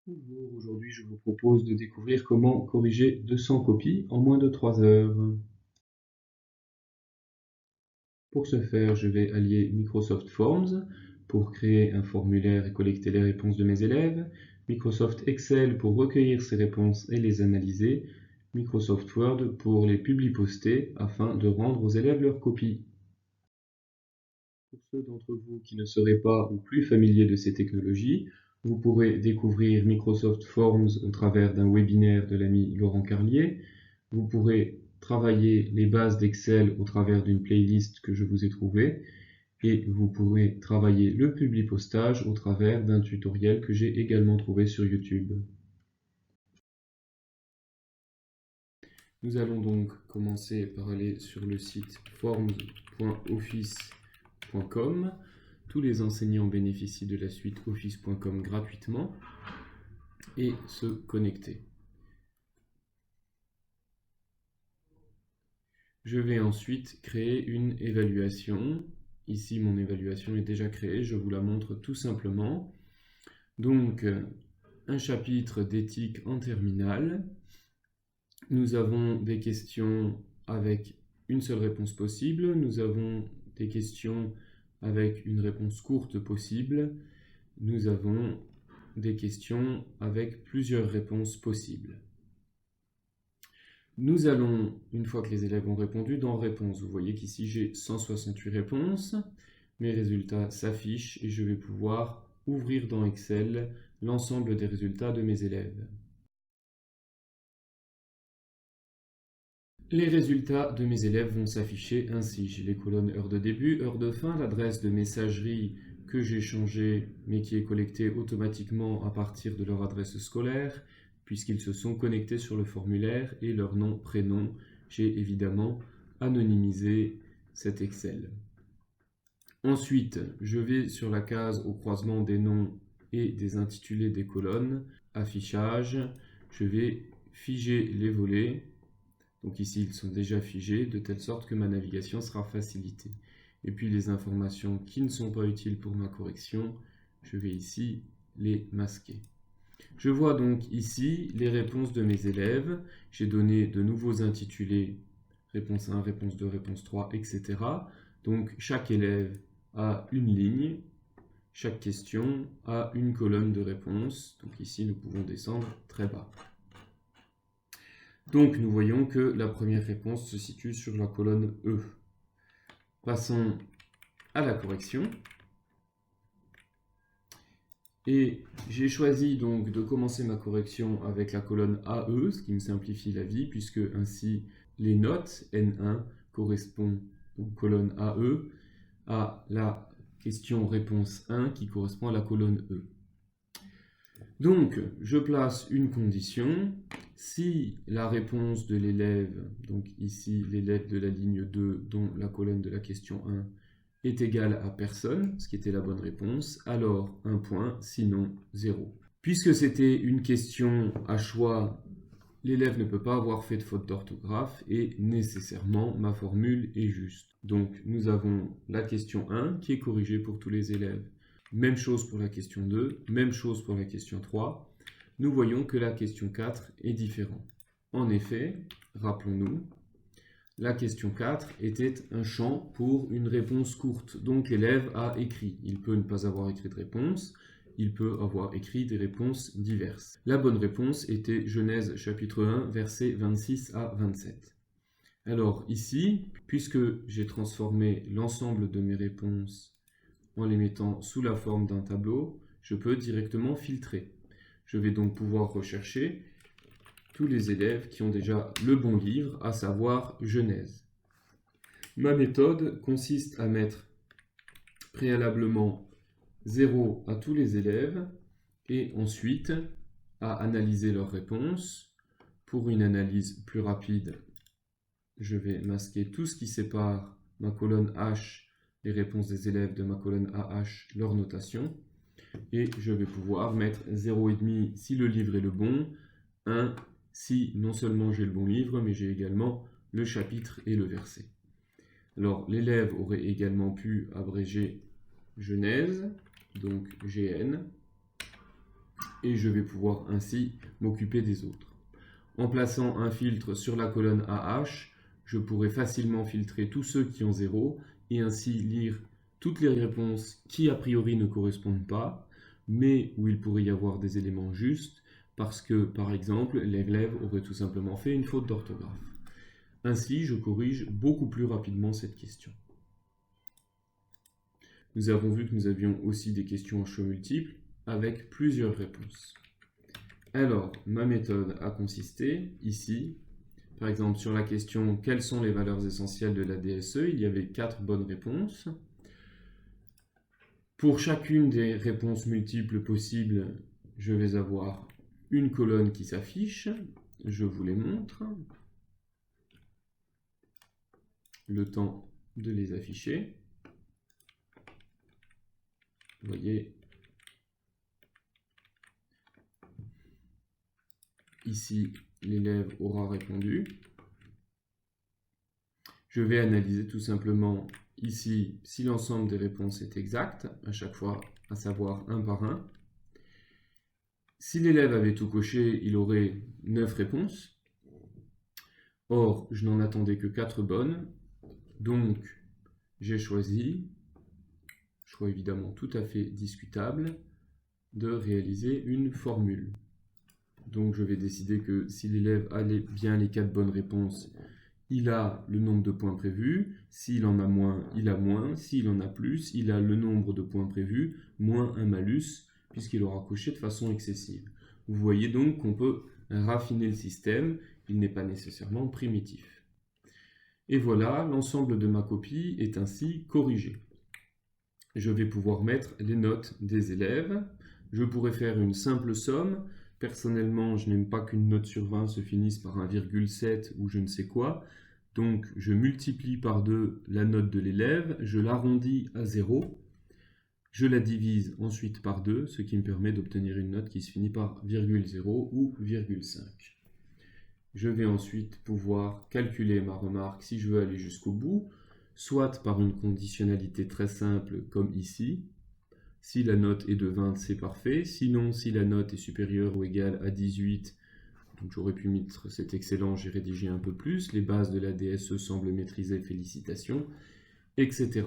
Bonjour, aujourd'hui je vous propose de découvrir comment corriger 200 copies en moins de 3 heures. Pour ce faire, je vais allier Microsoft Forms pour créer un formulaire et collecter les réponses de mes élèves, Microsoft Excel pour recueillir ces réponses et les analyser, Microsoft Word pour les publier-poster afin de rendre aux élèves leurs copies. Pour ceux d'entre vous qui ne seraient pas ou plus familiers de ces technologies, vous pourrez découvrir Microsoft Forms au travers d'un webinaire de l'ami Laurent Carlier. Vous pourrez travailler les bases d'Excel au travers d'une playlist que je vous ai trouvée. Et vous pourrez travailler le publipostage au travers d'un tutoriel que j'ai également trouvé sur YouTube. Nous allons donc commencer par aller sur le site forms.office.com. Tous les enseignants bénéficient de la suite office.com gratuitement et se connecter. Je vais ensuite créer une évaluation. Ici, mon évaluation est déjà créée, je vous la montre tout simplement. Donc, un chapitre d'éthique en terminale. Nous avons des questions avec une seule réponse possible. Nous avons des questions avec une réponse courte possible. Nous avons des questions avec plusieurs réponses possibles. Nous allons, une fois que les élèves ont répondu, dans Réponses. Vous voyez qu'ici j'ai 168 réponses. Mes résultats s'affichent et je vais pouvoir ouvrir dans Excel l'ensemble des résultats de mes élèves. Les résultats de mes élèves vont s'afficher ainsi. J'ai les colonnes heure de début, heure de fin, l'adresse de messagerie que j'ai changée mais qui est collectée automatiquement à partir de leur adresse scolaire puisqu'ils se sont connectés sur le formulaire et leur nom, prénom. J'ai évidemment anonymisé cet Excel. Ensuite, je vais sur la case au croisement des noms et des intitulés des colonnes, affichage, je vais figer les volets. Donc ici, ils sont déjà figés, de telle sorte que ma navigation sera facilitée. Et puis les informations qui ne sont pas utiles pour ma correction, je vais ici les masquer. Je vois donc ici les réponses de mes élèves. J'ai donné de nouveaux intitulés, réponse 1, réponse 2, réponse 3, etc. Donc chaque élève a une ligne, chaque question a une colonne de réponse. Donc ici, nous pouvons descendre très bas. Donc nous voyons que la première réponse se situe sur la colonne E. Passons à la correction. Et j'ai choisi donc de commencer ma correction avec la colonne AE, ce qui me simplifie la vie, puisque ainsi les notes N1 correspondent, donc colonne AE, à la question réponse 1 qui correspond à la colonne E. Donc, je place une condition. Si la réponse de l'élève, donc ici l'élève de la ligne 2, dont la colonne de la question 1, est égale à personne, ce qui était la bonne réponse, alors 1 point, sinon 0. Puisque c'était une question à choix, l'élève ne peut pas avoir fait de faute d'orthographe et nécessairement ma formule est juste. Donc, nous avons la question 1 qui est corrigée pour tous les élèves. Même chose pour la question 2, même chose pour la question 3. Nous voyons que la question 4 est différente. En effet, rappelons-nous, la question 4 était un champ pour une réponse courte. Donc l'élève a écrit. Il peut ne pas avoir écrit de réponse, il peut avoir écrit des réponses diverses. La bonne réponse était Genèse chapitre 1, versets 26 à 27. Alors ici, puisque j'ai transformé l'ensemble de mes réponses en les mettant sous la forme d'un tableau, je peux directement filtrer. Je vais donc pouvoir rechercher tous les élèves qui ont déjà le bon livre, à savoir Genèse. Ma méthode consiste à mettre préalablement 0 à tous les élèves et ensuite à analyser leurs réponses. Pour une analyse plus rapide, je vais masquer tout ce qui sépare ma colonne H, les réponses des élèves, de ma colonne AH, leur notation. Et je vais pouvoir mettre 0,5 si le livre est le bon, 1 si non seulement j'ai le bon livre, mais j'ai également le chapitre et le verset. Alors, l'élève aurait également pu abréger Genèse, donc GN. et je vais pouvoir ainsi m'occuper des autres. En plaçant un filtre sur la colonne AH, je pourrai facilement filtrer tous ceux qui ont 0 et ainsi lire toutes les réponses qui a priori ne correspondent pas, mais où il pourrait y avoir des éléments justes parce que, par exemple, l'élève aurait tout simplement fait une faute d'orthographe. Ainsi, je corrige beaucoup plus rapidement cette question. Nous avons vu que nous avions aussi des questions à choix multiples avec plusieurs réponses. Alors, ma méthode a consisté ici, par exemple sur la question « Quelles sont les valeurs essentielles de la DSE ?» il y avait 4 bonnes réponses. Pour chacune des réponses multiples possibles, je vais avoir une colonne qui s'affiche. Je vous les montre. Le temps de les afficher. Vous voyez, ici, l'élève aura répondu. Je vais analyser tout simplement ici si l'ensemble des réponses est exact, à chaque fois, à savoir un par un. Si l'élève avait tout coché, il aurait 9 réponses. Or, je n'en attendais que 4 bonnes. Donc, j'ai choisi, choix évidemment tout à fait discutable, de réaliser une formule. Donc, je vais décider que si l'élève a bien les 4 bonnes réponses, il a le nombre de points prévus. S'il en a moins, il a moins. S'il en a plus, il a le nombre de points prévus, moins un malus, puisqu'il aura coché de façon excessive. Vous voyez donc qu'on peut raffiner le système, il n'est pas nécessairement primitif. Et voilà, l'ensemble de ma copie est ainsi corrigé. Je vais pouvoir mettre les notes des élèves. Je pourrais faire une simple somme. Personnellement, je n'aime pas qu'une note sur 20 se finisse par 1,7 ou je ne sais quoi. Donc, je multiplie par 2 la note de l'élève, je l'arrondis à 0, je la divise ensuite par 2, ce qui me permet d'obtenir une note qui se finit par 0,0 ou 0,5. Je vais ensuite pouvoir calculer ma remarque si je veux aller jusqu'au bout, soit par une conditionnalité très simple comme ici. Si la note est de 20, c'est parfait. Sinon, si la note est supérieure ou égale à 18, donc j'aurais pu mettre c'est excellent, j'ai rédigé un peu plus. Les bases de la DSE semblent maîtrisées, félicitations, etc.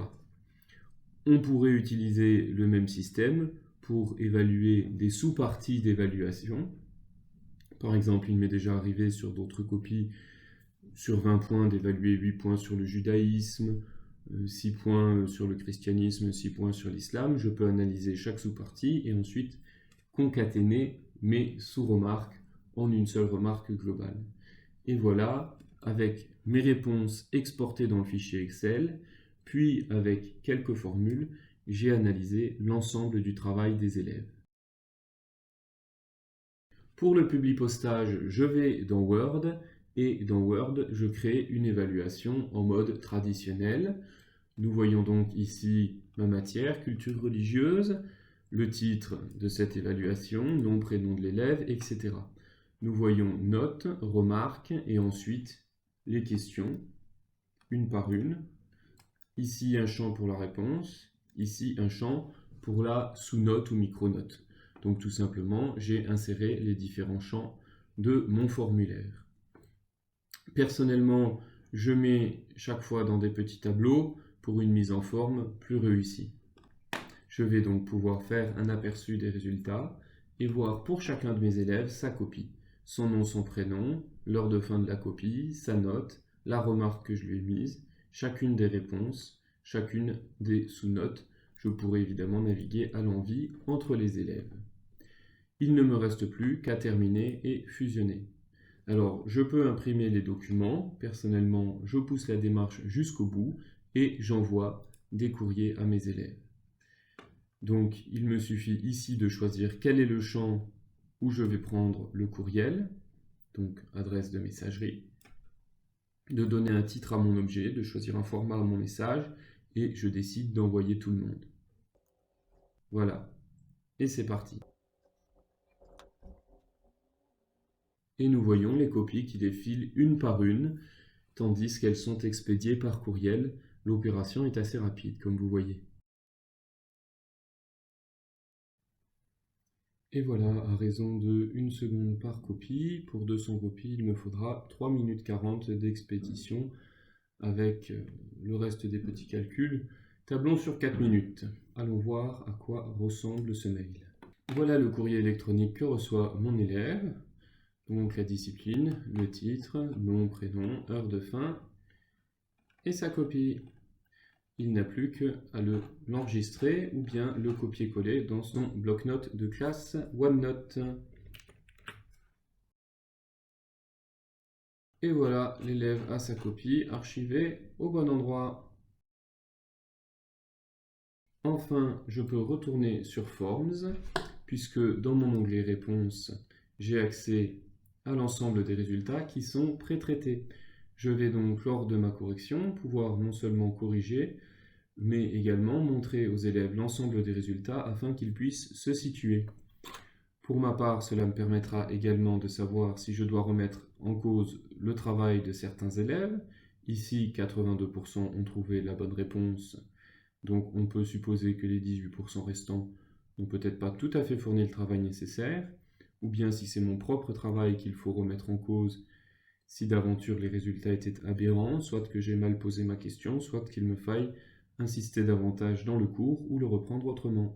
On pourrait utiliser le même système pour évaluer des sous-parties d'évaluation. Par exemple, il m'est déjà arrivé sur d'autres copies, sur 20 points, d'évaluer 8 points sur le judaïsme, 6 points sur le christianisme, 6 points sur l'islam. Je peux analyser chaque sous-partie et ensuite concaténer mes sous-remarques en une seule remarque globale. Et voilà, avec mes réponses exportées dans le fichier Excel, puis avec quelques formules, j'ai analysé l'ensemble du travail des élèves. Pour le publipostage, je vais dans Word et dans Word, je crée une évaluation en mode traditionnel. Nous voyons donc ici ma matière, culture religieuse, le titre de cette évaluation, nom, prénom de l'élève, etc. Nous voyons notes, remarques et ensuite les questions, une par une. Ici un champ pour la réponse, ici un champ pour la sous-note ou micro-note. Donc tout simplement, j'ai inséré les différents champs de mon formulaire. Personnellement, je mets chaque fois dans des petits tableaux pour une mise en forme plus réussie. Je vais donc pouvoir faire un aperçu des résultats et voir pour chacun de mes élèves sa copie. Son nom, son prénom, l'heure de fin de la copie, sa note, la remarque que je lui ai mise, chacune des réponses, chacune des sous-notes. Je pourrai évidemment naviguer à l'envi entre les élèves. Il ne me reste plus qu'à terminer et fusionner. Alors, je peux imprimer les documents. Personnellement, je pousse la démarche jusqu'au bout et j'envoie des courriers à mes élèves. Donc, il me suffit ici de choisir quel est le champ où je vais prendre le courriel, donc adresse de messagerie, de donner un titre à mon objet, de choisir un format à mon message et je décide d'envoyer tout le monde. Voilà, et c'est parti. Et nous voyons les copies qui défilent une par une, tandis qu'elles sont expédiées par courriel. L'opération est assez rapide, comme vous voyez. Et voilà, à raison de 1 seconde par copie, pour 200 copies, il me faudra 3 minutes 40 d'expédition avec le reste des petits calculs. Tablons sur 4 minutes. Allons voir à quoi ressemble ce mail. Voilà le courrier électronique que reçoit mon élève. Donc la discipline, le titre, nom, prénom, heure de fin et sa copie. Il n'a plus qu'à l'enregistrer ou bien le copier-coller dans son bloc-notes de classe OneNote. Et voilà, l'élève a sa copie archivée au bon endroit. Enfin, je peux retourner sur Forms, puisque dans mon onglet Réponses, j'ai accès à l'ensemble des résultats qui sont pré-traités. Je vais donc, lors de ma correction, pouvoir non seulement corriger, mais également montrer aux élèves l'ensemble des résultats afin qu'ils puissent se situer. Pour ma part, cela me permettra également de savoir si je dois remettre en cause le travail de certains élèves. Ici, 82% ont trouvé la bonne réponse, donc on peut supposer que les 18% restants n'ont peut-être pas tout à fait fourni le travail nécessaire, ou bien si c'est mon propre travail qu'il faut remettre en cause, si d'aventure les résultats étaient aberrants, soit que j'ai mal posé ma question, soit qu'il me faille insister davantage dans le cours ou le reprendre autrement.